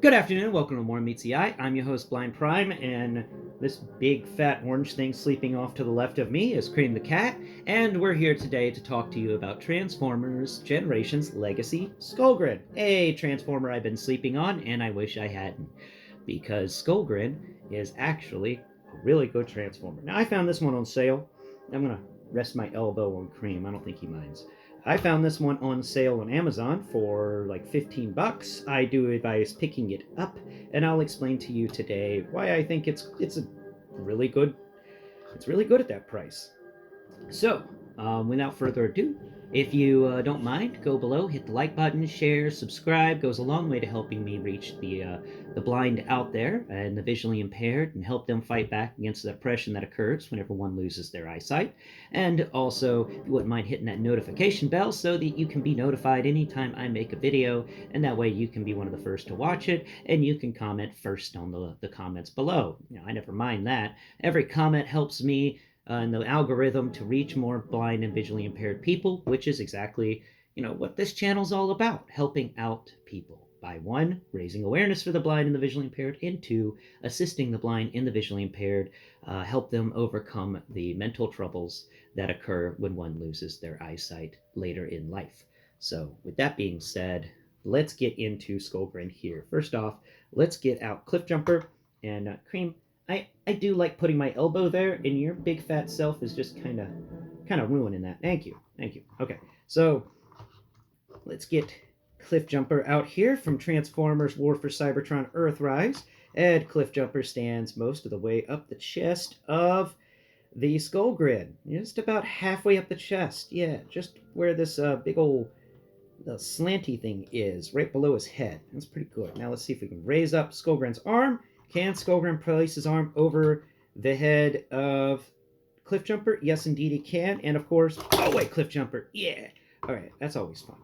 Good afternoon, welcome to More Meets the Eye. I'm your host, Blind Prime, and this big fat orange thing sleeping off to the left of me is Cream the Cat, and we're here today to talk to you about Transformers Generations Legacy Skullgrin, a Transformer I've been sleeping on, and I wish I hadn't, because Skullgrin is actually a really good Transformer. Now, I found this one on sale. I'm going to rest my elbow on Cream, I don't think he minds. I found this one on sale on Amazon for like 15 bucks. I do advise picking it up, and I'll explain to you today why I think it's a really good it's really good at that price. So, without further ado, if you don't mind, go below, hit the like button, share, subscribe. Goes a long way to helping me reach the blind out there and the visually impaired, and help them fight back against the oppression that occurs whenever one loses their eyesight. And also, if you wouldn't mind hitting that notification bell so that you can be notified anytime I make a video, and that way you can be one of the first to watch it, and you can comment first on the comments below. I never mind that. Every comment helps me and the algorithm to reach more blind and visually impaired people, which is exactly what this channel's all about: helping out people by one, raising awareness for the blind and the visually impaired, and two, assisting the blind and the visually impaired, help them overcome the mental troubles that occur when one loses their eyesight later in life. So with that being said, let's get into Skullgrin here. First off, let's get out Cliffjumper and Cream. I do like putting my elbow there, and your big fat self is just kind of ruining that. Thank you. Okay, so let's get Cliffjumper out here from Transformers War for Cybertron Earthrise. And Cliffjumper stands most of the way up the chest of the Skullgrin. Just about halfway up the chest. Yeah, just where this big old slanty thing is, right below his head. That's pretty good. Now let's see if we can raise up Skullgrin's arm. Can Skullgrin place his arm over the head of Cliffjumper? Yes, indeed he can. And of course, oh wait, Cliffjumper. Yeah. All right, that's always fun.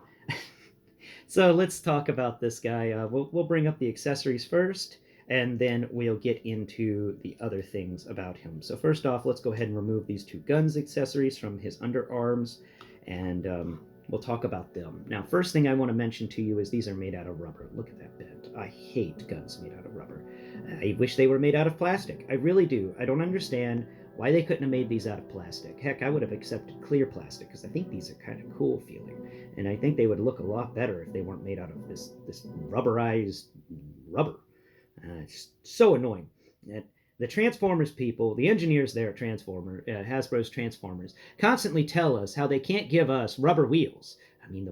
So let's talk about this guy. We'll bring up the accessories first, and then we'll get into the other things about him. So first off, let's go ahead and remove these two guns accessories from his underarms, and we'll talk about them. Now, first thing I want to mention to you is these are made out of rubber. Look at that bend. I hate guns made out of rubber. I wish they were made out of plastic. I really do. I don't understand why they couldn't have made these out of plastic. Heck, I would have accepted clear plastic, because I think these are kind of cool feeling. And I think they would look a lot better if they weren't made out of this rubberized rubber. It's so annoying. The Transformers people, the engineers there at Hasbro's Transformers, constantly tell us how they can't give us rubber wheels. I mean,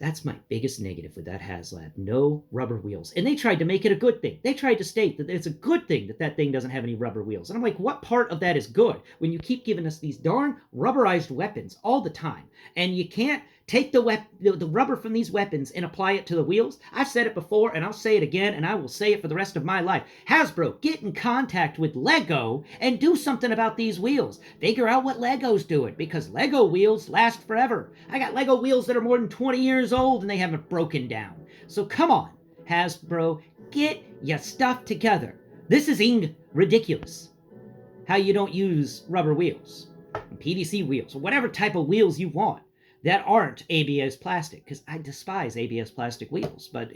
that's my biggest negative with that HasLab. No rubber wheels. And they tried to make it a good thing. They tried to state that it's a good thing that that thing doesn't have any rubber wheels. And I'm like, what part of that is good when you keep giving us these darn rubberized weapons all the time? And you can't take the rubber from these weapons and apply it to the wheels? I've said it before, and I'll say it again, and I will say it for the rest of my life. Hasbro, get in contact with Lego and do something about these wheels. Figure out what Lego's doing, because Lego wheels last forever. I got Lego wheels that are more than 20 years old, and they haven't broken down. So come on, Hasbro, get your stuff together. This is ridiculous. How you don't use rubber wheels, PVC wheels, or whatever type of wheels you want that aren't ABS plastic, because I despise ABS plastic wheels. But,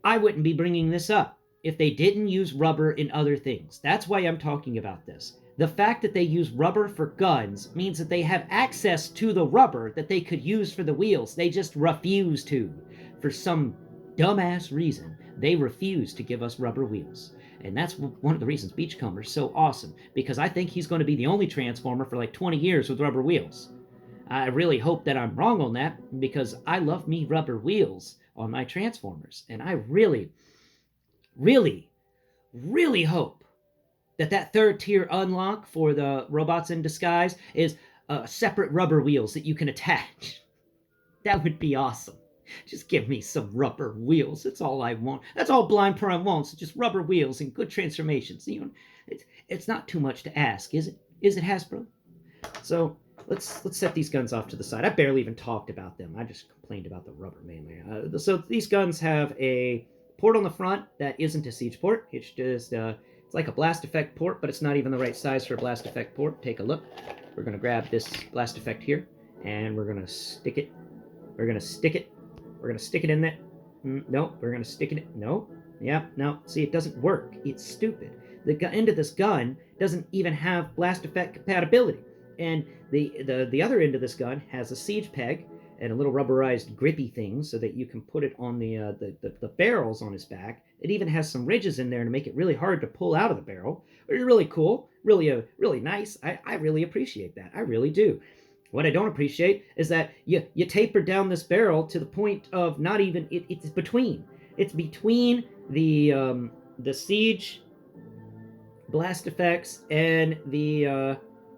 I wouldn't be bringing this up if they didn't use rubber in other things. That's why I'm talking about this. The fact that they use rubber for guns means that they have access to the rubber that they could use for the wheels. They just refuse to. For some dumbass reason, they refuse to give us rubber wheels. And that's one of the reasons Beachcomber's so awesome, because I think he's going to be the only Transformer for like 20 years with rubber wheels. I really hope that I'm wrong on that, because I love me rubber wheels on my Transformers. And I really, really, really hope that third tier unlock for the robots in disguise is separate rubber wheels that you can attach. That would be awesome. Just give me some rubber wheels. That's all I want. That's all Blind Prime wants. Just rubber wheels and good transformations. It's not too much to ask, is it? Is it, Hasbro? So let's set these guns off to the side. I barely even talked about them. I just complained about the rubber mainly. So these guns have a port on the front that isn't a siege port. It's just it's like a blast effect port, but it's not even the right size for a blast effect port. Take a look. We're gonna grab this blast effect here, and we're gonna stick it. We're gonna stick it in there. Nope, we're going to stick it. No. Yeah, no. See, it doesn't work. It's stupid. The end of this gun doesn't even have blast effect compatibility. And the other end of this gun has a siege peg and a little rubberized grippy thing so that you can put it on the barrels on his back. It even has some ridges in there to make it really hard to pull out of the barrel. It's really cool, really nice. I really appreciate that. I really do. What I don't appreciate is that you taper down this barrel to the point of not even it's between. It's between the siege blast effects and the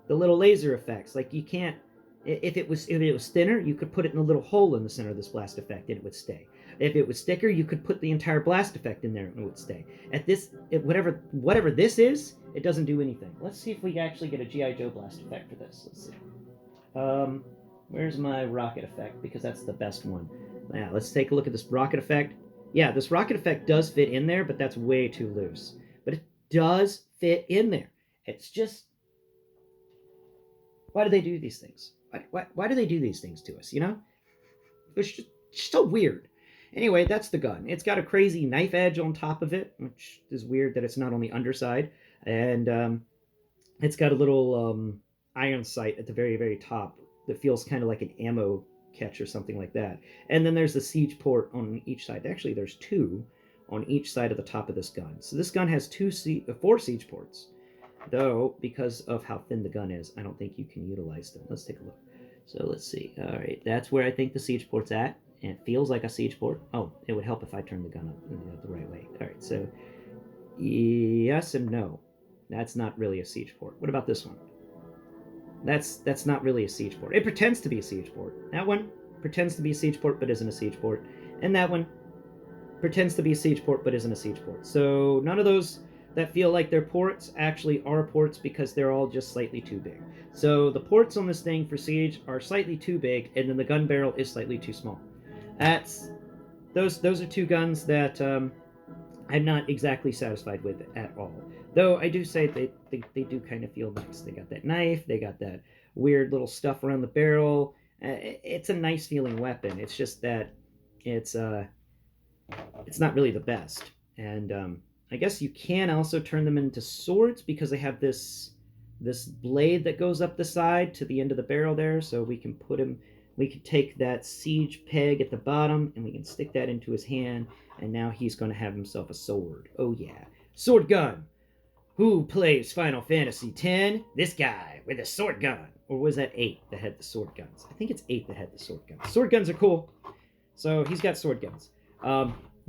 little laser effects. Like you can't if it was thinner, you could put it in a little hole in the center of this blast effect and it would stay. If it was thicker, you could put the entire blast effect in there and it would stay. At this, whatever this is, it doesn't do anything. Let's see if we actually get a GI Joe blast effect for this. Let's see. Where's my rocket effect? Because that's the best one. Now, let's take a look at this rocket effect. Yeah, this rocket effect does fit in there, but that's way too loose. But it does fit in there. It's just... Why do they do these things? Why do they do these things to us, you know? It's just so weird. Anyway, that's the gun. It's got a crazy knife edge on top of it, which is weird that it's not on the underside. And it's got a little iron sight at the very, very top that feels kind of like an ammo catch or something like that. And then there's the siege port on each side. Actually, there's two on each side of the top of this gun. So this gun has four siege ports. Though, because of how thin the gun is, I don't think you can utilize them. Let's take a look. So let's see. All right, that's where I think the siege port's at. And it feels like a siege port. Oh, it would help if I turned the gun up the right way. All right, so yes and no. That's not really a siege port. What about this one? That's not really a siege port. It pretends to be a siege port. That one pretends to be a siege port but isn't a siege port. And that one pretends to be a siege port but isn't a siege port. So none of those that feel like they're ports actually are ports because they're all just slightly too big. So the ports on this thing for siege are slightly too big, and then the gun barrel is slightly too small. Those are two guns that I'm not exactly satisfied with at all. Though I do say they do kind of feel nice. They got that knife, they got that weird little stuff around the barrel. It's a nice feeling weapon. It's just that it's not really the best. And I guess you can also turn them into swords because they have this blade that goes up the side to the end of the barrel there. So we can take that siege peg at the bottom and we can stick that into his hand, and now he's going to have himself a sword. Oh yeah, sword gun. Who plays Final Fantasy X? This guy with a sword gun. Or was that 8 that had the sword guns? I think it's 8 that had the sword guns. Sword guns are cool. So he's got sword guns.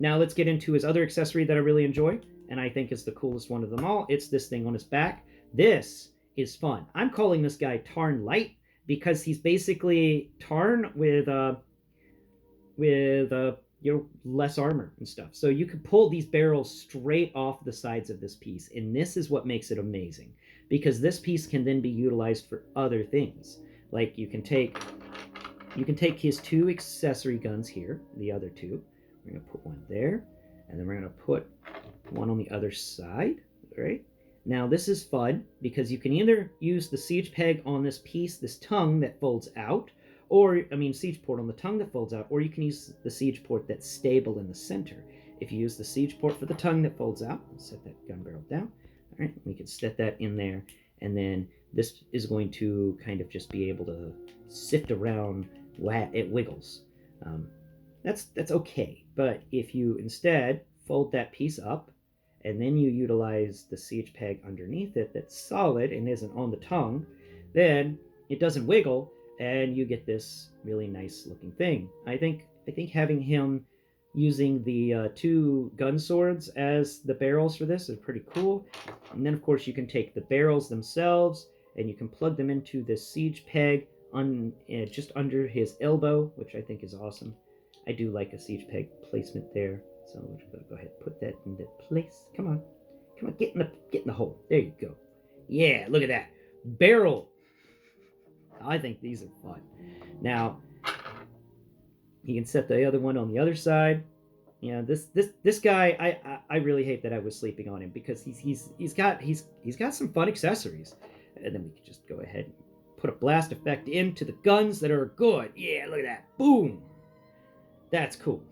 Now let's get into his other accessory that I really enjoy, and I think is the coolest one of them all. It's this thing on his back. This is fun. I'm calling this guy Tarn Light because he's basically Tarn with less armor and stuff. So you could pull these barrels straight off the sides of this piece, and this is what makes it amazing, because this piece can then be utilized for other things. Like you can take his two accessory guns here, the other two. We're going to put one there, and then we're going to put one on the other side, right? Now this is fun because you can either use the siege peg on this piece, this tongue that folds out, siege port on the tongue that folds out, or you can use the siege port that's stable in the center. If you use the siege port for the tongue that folds out, set that gun barrel down. All right, we can set that in there, and then this is going to kind of just be able to sift around. It wiggles. That's okay. But if you instead fold that piece up, and then you utilize the siege peg underneath it that's solid and isn't on the tongue, then it doesn't wiggle, and you get this really nice looking thing. I think having him using the two gun swords as the barrels for this is pretty cool. And then of course you can take the barrels themselves and you can plug them into this siege peg just under his elbow, which I think is awesome. I do like a siege peg placement there. So we're going to go ahead and put that into place. Come on, get in the hole. There you go. Yeah, look at that barrel. I think these are fun. Now you can set the other one on the other side. You know, this guy, I really hate that I was sleeping on him because he's got some fun accessories. And then we can just go ahead and put a blast effect into the guns that are good. Yeah, look at that. Boom. That's cool.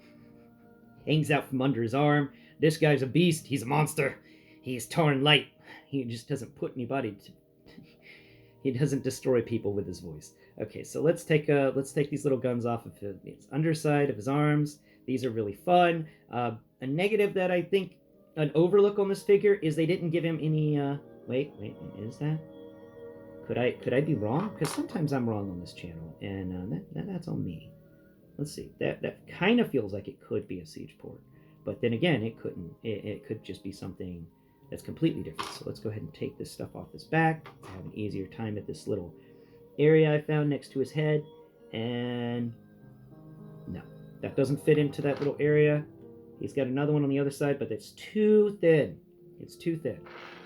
hangs out from under his arm. This guy's a beast. He's a monster. He's Tarn light. He just doesn't put anybody to... He doesn't destroy people with his voice. Okay, so let's take these little guns off of his underside of his arms. These are really fun. A negative that I think an overlook on this figure is they didn't give him any. Wait, is that? Could I be wrong? Because sometimes I'm wrong on this channel, and that's on me. Let's see. That kind of feels like it could be a siege port, but then again, it couldn't. It could just be something that's completely different. So let's go ahead and take this stuff off his back to have an easier time at this little area I found next to his head. And no, that doesn't fit into that little area. He's got another one on the other side, but it's too thin. It's too thin.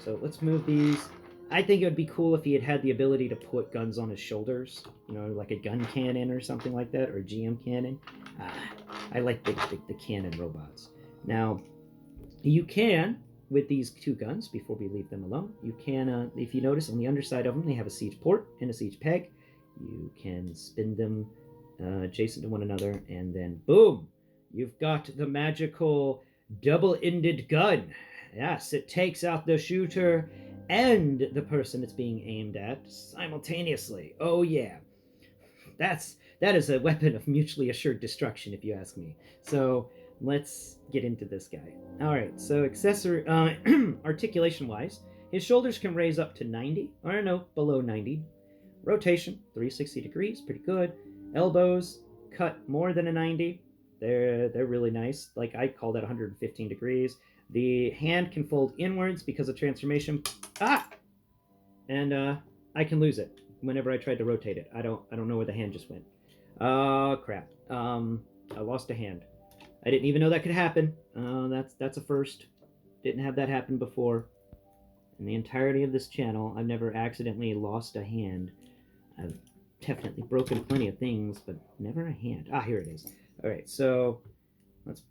So let's move these. I think it would be cool if he had the ability to put guns on his shoulders, like a gun cannon or something like that, or a GM cannon. I like the cannon robots. Now, you can, with these two guns, before we leave them alone, you can, if you notice on the underside of them, they have a siege port and a siege peg. You can spin them adjacent to one another, and then boom, you've got the magical double-ended gun. Yes, it takes out the shooter and the person it's being aimed at simultaneously. Oh yeah, that is a weapon of mutually assured destruction, if you ask me. So let's get into this guy. All right, so accessory articulation wise, his shoulders can raise up to 90, or no, below 90. Rotation 360 degrees, pretty good. Elbows cut more than a 90. They're really nice. Like, I call that 115 degrees. The hand can fold inwards because of transformation. And I can lose it whenever I tried to rotate it. I don't know where the hand just went. Crap. I lost a hand. I didn't even know that could happen. That's a first. Didn't have that happen before. In the entirety of this channel, I've never accidentally lost a hand. I've definitely broken plenty of things, but never a hand. Here it is. All right, so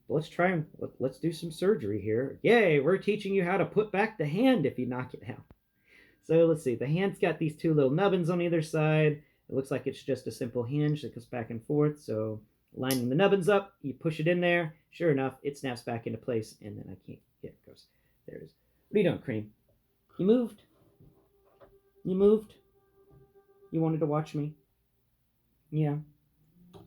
let's try and let's do some surgery here. Yay, we're teaching you how to put back the hand if you knock it out. So let's see. The hand's got these two little nubbins on either side. It looks like it's just a simple hinge that goes back and forth. So lining the nubbins up, you push it in there. Sure enough, it snaps back into place, and then I can't. Yeah, it goes. There it is. What are you doing, Cream? You moved? You moved? You wanted to watch me? Yeah.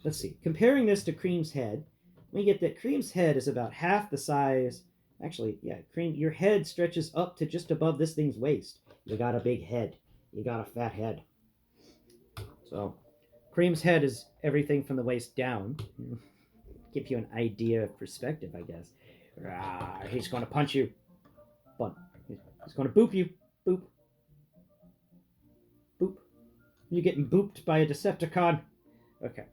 Let's see. Comparing this to Cream's head, we get that Cream's head is about half the size. Actually, yeah, Cream, your head stretches up to just above this thing's waist. You got a big head. You got a fat head. So, Cream's head is everything from the waist down. Give you an idea of perspective, I guess. He's going to punch you. But he's going to boop you. Boop. Boop. You're getting booped by a Decepticon. Okay.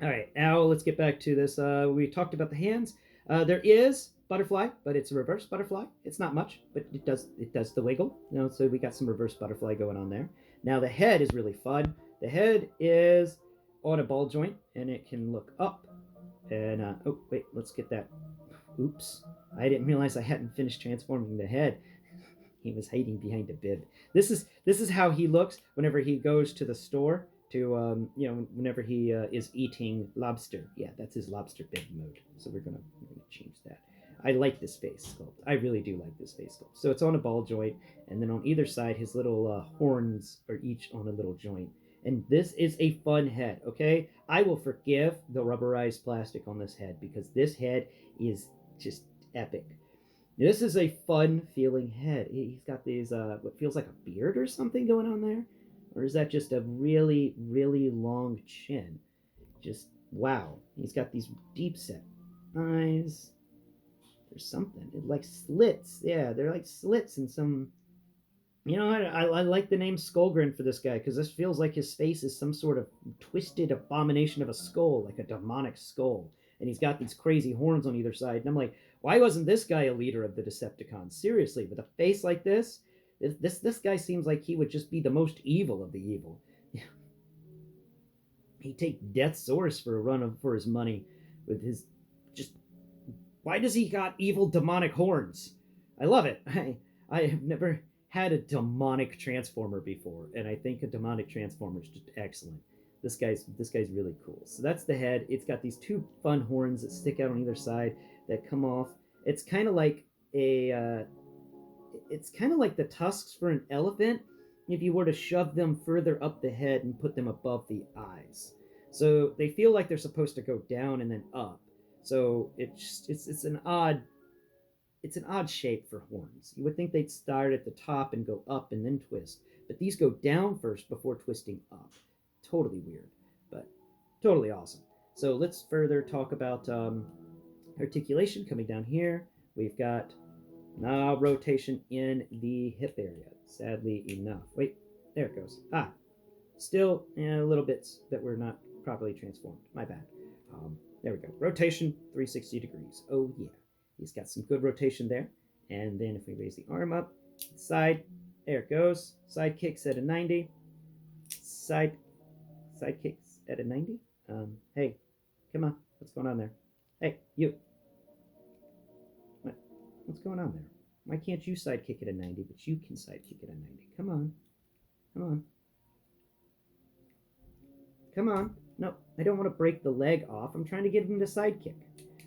All right, now let's get back to this. We talked about the hands. There is butterfly, but it's a reverse butterfly. It's not much, but it does the wiggle. So we got some reverse butterfly going on there. Now the head is really fun. The head is on a ball joint, and it can look up. And oh wait, let's get that. Oops, I didn't realize I hadn't finished transforming the head. He was hiding behind a bib. This is how he looks whenever he goes to the store. Whenever he is eating lobster. Yeah, that's his lobster bib mode. So we're gonna change that. I like this face sculpt. I really do like this face sculpt. So it's on a ball joint, and then on either side, his little horns are each on a little joint. And this is a fun head, okay? I will forgive the rubberized plastic on this head because this head is just epic. This is a fun feeling head. He's got these, what feels like a beard or something going on there. Or is that just a really, really long chin? Just, wow. He's got these deep set eyes. There's something. It's like slits. Yeah, they're like slits in some... I like the name Skullgrin for this guy, because this feels like his face is some sort of twisted abomination of a skull, like a demonic skull. And he's got these crazy horns on either side. And I'm like, why wasn't this guy a leader of the Decepticons? Seriously, with a face like this? This guy seems like he would just be the most evil of the evil. He'd take Death's Source for a run for his money with his just... Why does he got evil demonic horns? I love it. I have never had a demonic transformer before, and I think a demonic transformer is just excellent. this guy's really cool. So that's the head. It's got these two fun horns that stick out on either side that come off. It's kind of like a it's kind of like the tusks for an elephant if you were to shove them further up the head and put them above the eyes. So they feel like they're supposed to go down and then up. So it's an odd shape for horns. You would think they'd start at the top and go up and then twist, but these go down first before twisting up. Totally weird, but totally awesome. So let's further talk about articulation. Coming down here, we've got now rotation in the hip area. Sadly enough. Wait, there it goes. Still little bits that were not properly transformed. My bad. There we go. Rotation 360 degrees. Oh yeah. He's got some good rotation there. And then if we raise the arm up, side, there it goes. Side kicks at a 90. Side kicks at a 90. Hey, come on. What's going on there? Hey, you. What's going on there? Why can't you side kick at a 90, but you can side kick at a 90? Come on. Come on. Come on. No, I don't want to break the leg off. I'm trying to get him to side kick.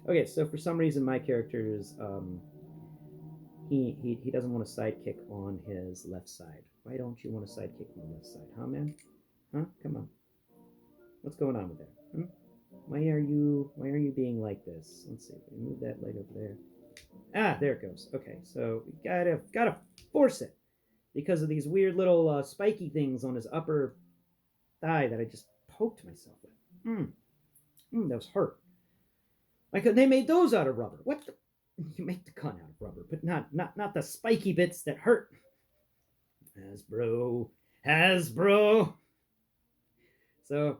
Okay, so for some reason my character is he doesn't want to side kick on his left side. Why don't you want to side kick on the left side, huh, man? Huh? Come on. What's going on with there? Why are you being like this? Let's see. We move that leg over there. There it goes. Okay, so we gotta force it because of these weird little spiky things on his upper thigh that I just poked myself with. That was hurt. Like they made those out of rubber. What? You make the gun out of rubber, but not the spiky bits that hurt. Hasbro. So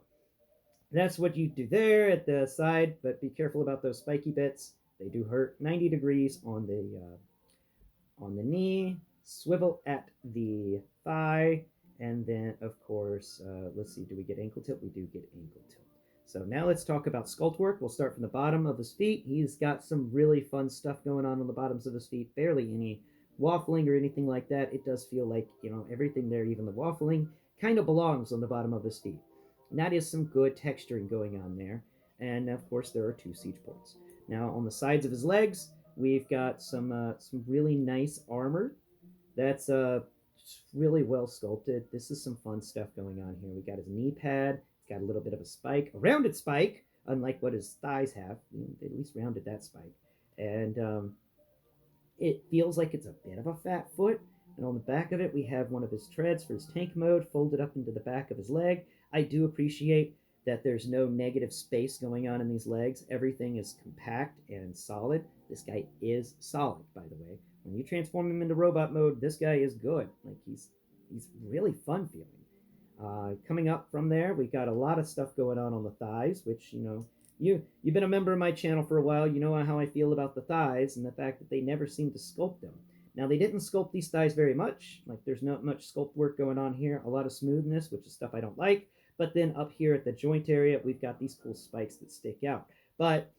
that's what you do there at the side, but be careful about those spiky bits. They do hurt. 90 degrees on the knee. Swivel at the thigh, and then of course, let's see. Do we get ankle tilt? We do get ankle tilt. So now let's talk about sculpt work. We'll start from the bottom of his feet. He's got some really fun stuff going on the bottoms of his feet. Barely any waffling or anything like that. It does feel like, everything there, even the waffling, kind of belongs on the bottom of his feet. And that is some good texturing going on there. And of course, there are 2 siege ports. Now on the sides of his legs, we've got some really nice armor. That's really well sculpted. This is some fun stuff going on here. We got his knee pad. It's got a little bit of a spike, a rounded spike, unlike what his thighs have. They at least rounded that spike. And it feels like it's a bit of a fat foot. And on the back of it, we have one of his treads for his tank mode folded up into the back of his leg. I do appreciate that there's no negative space going on in these legs. Everything is compact and solid. This guy is solid, by the way. When you transform him into robot mode, this guy is good. Like he's really fun feeling. Coming up from there, we got a lot of stuff going on the thighs, which, you've been a member of my channel for a while. You know how I feel about the thighs and the fact that they never seem to sculpt them. Now, they didn't sculpt these thighs very much. Like, there's not much sculpt work going on here. A lot of smoothness, which is stuff I don't like. But then up here at the joint area, we've got these cool spikes that stick out. But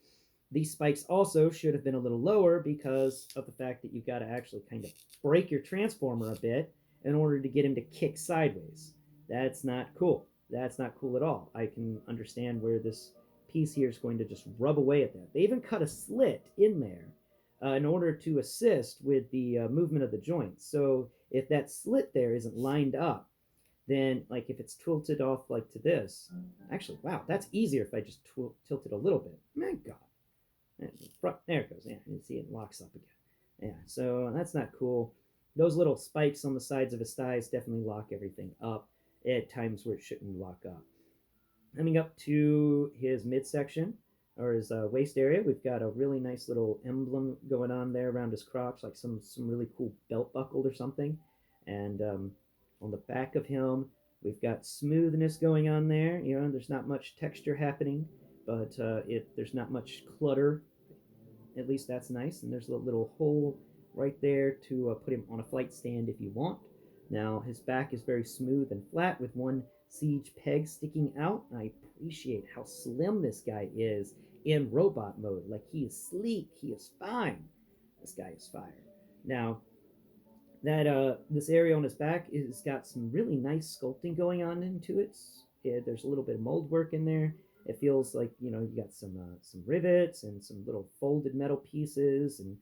these spikes also should have been a little lower because of the fact that you've got to actually kind of break your transformer a bit in order to get him to kick sideways. That's not cool. That's not cool at all. I can understand where this piece here is going to just rub away at that. They even cut a slit in there in order to assist with the movement of the joints. So if that slit there isn't lined up, then like if it's tilted off like to this, actually, wow, that's easier if I just tilt it a little bit. My God. There it goes. Yeah, you see it locks up again. Yeah, so that's not cool. Those little spikes on the sides of his thighs definitely lock everything up at times where it shouldn't lock up. Coming up to his midsection, or his waist area, we've got a really nice little emblem going on there around his crotch, like some really cool belt buckle or something. And on the back of him, we've got smoothness going on there. There's not much texture happening, but there's not much clutter. At least that's nice. And there's a little hole right there to put him on a flight stand if you want. Now, his back is very smooth and flat with one siege peg sticking out. I appreciate how slim this guy is in robot mode. Like, he is sleek. He is fine. This guy is fire. Now, that this area on his back has got some really nice sculpting going on into it. there's a little bit of mold work in there. It feels like, you know, you got some rivets and some little folded metal pieces, and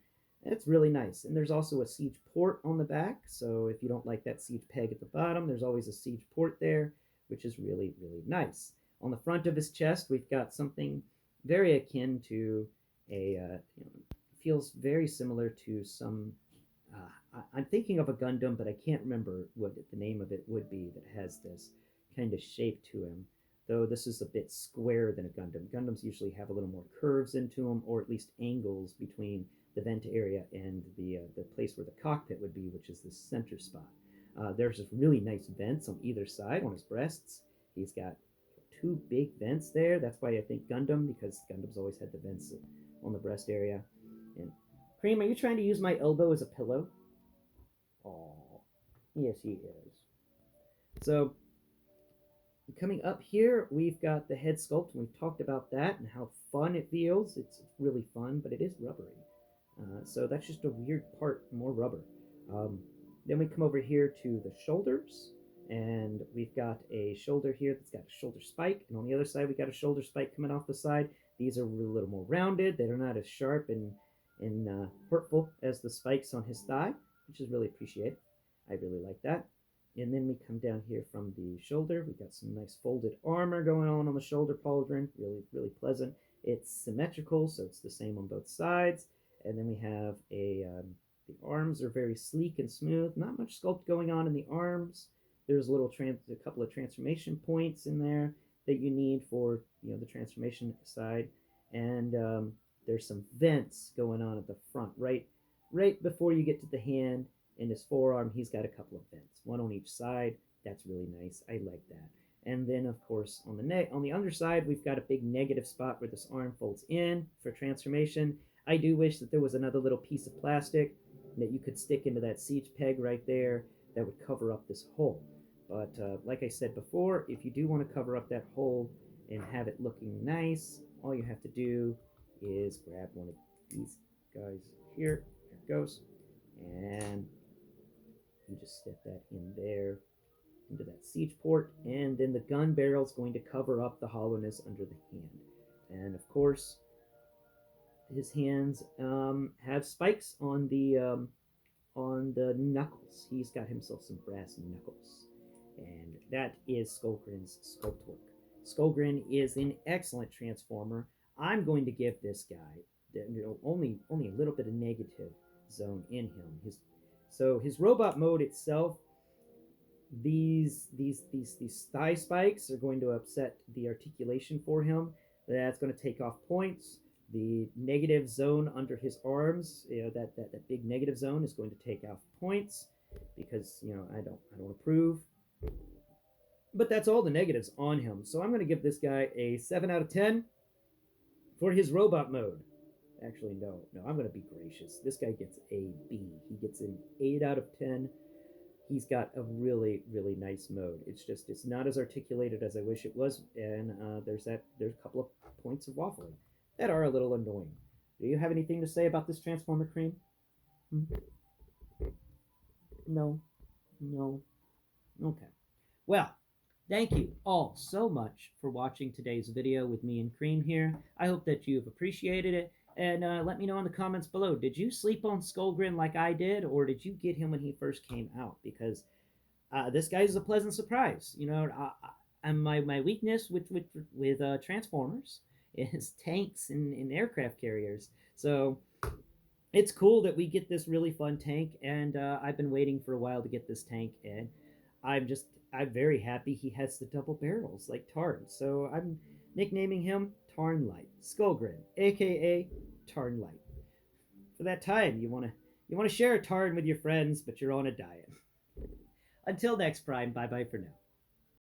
it's really nice. And there's also a siege port on the back, so if you don't like that siege peg at the bottom, there's always a siege port there, which is really, really nice. On the front of his chest, we've got something very akin to you know, feels very similar to some. I'm thinking of a Gundam, but I can't remember what the name of it would be that has this kind of shape to him. Though this is a bit squarer than a Gundam. Gundams usually have a little more curves into them, or at least angles between the vent area and the place where the cockpit would be, which is the center spot. There's just really nice vents on either side on his breasts. He's got two big vents there. That's why I think Gundam, because Gundam's always had the vents on the breast area. And Cream, are you trying to use my elbow as a pillow? Oh, yes, he is. So coming up here, we've got the head sculpt, and we've talked about that and how fun it feels. It's really fun, but it is rubbery. So that's just a weird part, more rubber. Um, then we come over here to the shoulders, and we've got a shoulder here that's got a shoulder spike, and on the other side we got a shoulder spike coming off the side. These are a little more rounded. They're not as sharp and hurtful as the spikes on his thigh, which is really appreciated. I really like that. And then we come down here from the shoulder. We've got some nice folded armor going on the shoulder pauldron. Really, really pleasant. It's symmetrical, so it's the same on both sides. And then we have the arms are very sleek and smooth. Not much sculpt going on in the arms. There's a couple of transformation points in there that you need for, you know, the transformation side. And there's some vents going on at the front, right before you get to the hand. In his forearm, he's got a couple of vents, one on each side. That's really nice. I like that. And then, of course, on the underside, we've got a big negative spot where this arm folds in for transformation. I do wish that there was another little piece of plastic that you could stick into that siege peg right there that would cover up this hole. But like I said before, if you do want to cover up that hole and have it looking nice, all you have to do is grab one of these guys here. There it goes. And you just stick that in there into that siege port, and then the gun barrel is going to cover up the hollowness under the hand. And of course, his hands have spikes on the knuckles. He's got himself some brass knuckles, and that is Skullgrin's sculpt work. Skullgrin is an excellent transformer. I'm going to give this guy, only a little bit of negative zone in him. His robot mode itself, these thigh spikes are going to upset the articulation for him. That's going to take off points. The negative zone under his arms, you know, that big negative zone is going to take off points because, you know, I don't approve. But that's all the negatives on him. So I'm going to give this guy a 7 out of 10 for his robot mode. Actually, no, I'm going to be gracious. This guy gets a B. He gets an 8 out of 10. He's got a really, really nice mode. It's not as articulated as I wish it was, and there's a couple of points of waffling that are a little annoying. Do you have anything to say about this Transformer, Cream? No. Okay. Well, thank you all so much for watching today's video with me and Cream here. I hope that you've appreciated it. And let me know in the comments below, did you sleep on Skullgrin like I did, or did you get him when he first came out? Because this guy is a pleasant surprise. You know, and my weakness with Transformers is tanks and aircraft carriers. So it's cool that we get this really fun tank, and I've been waiting for a while to get this tank, and I'm very happy he has the double barrels like Tarn. So I'm nicknaming him Tarn Light, Skullgrin, aka Tarn Light. For that time, you wanna share a Tarn with your friends, but you're on a diet. Until next Prime, bye bye for now.